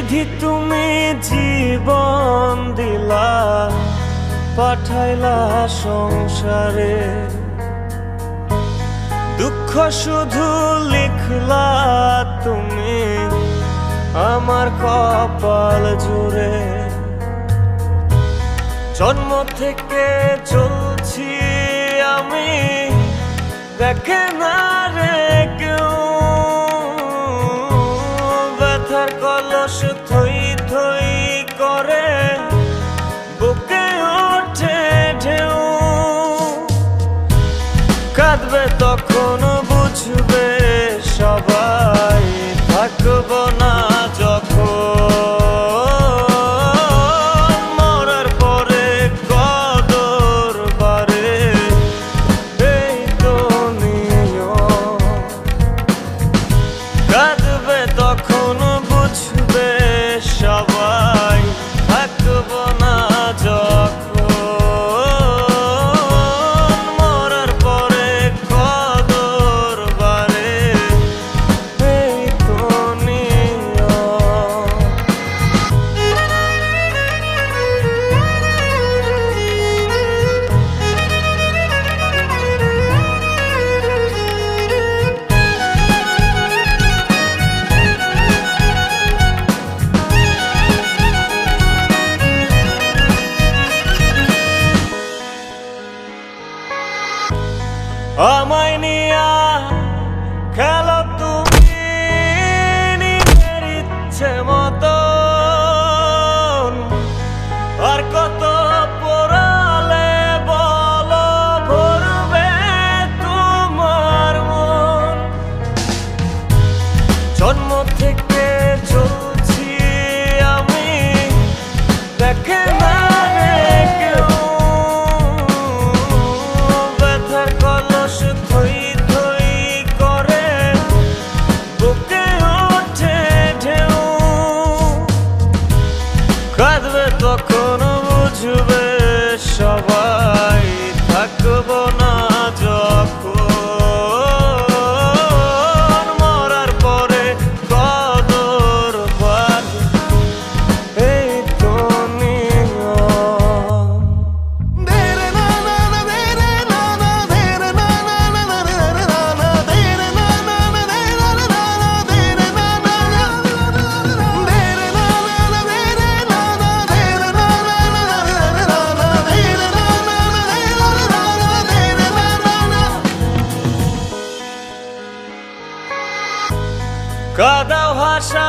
বিধি তুমি জীবন দিলা, পাঠাইলা সংসারে, দুঃখ শুধু লিখলা তুমি আমার কপাল জুড়ে। জন্ম থেকে চলছি আমি, দেখে না রে কেউ, ব্যথার কলস থই থই করে বুকে ওঠে ঢেউ। কাঁদবে তখন বুঝবে সবাই, থাকব না যখন মরার পরে কদর বারে, এই তো নিয়ম। কাঁদবে তখন বুঝবে সবাই, থাকব না যখন মরার পরে কদর বারে, এই তো নিয়ম। আমায় নিয়া খেলো তুমি নিজের ইচ্ছে মতন, আর কত পোড়ালে বলো ভরবে তোমার মন। জন্ম থেকে চলছি আমি, দেখে না রে কেউ, ব্যথার কলস থই থই করে বুকে ওঠে ঢেউ। কাঁদবে তখন বুঝবে সবাই, থাকব না যখন মরার পরে কদর বারে, এই তো নিয়ম। কাদাও ভাষা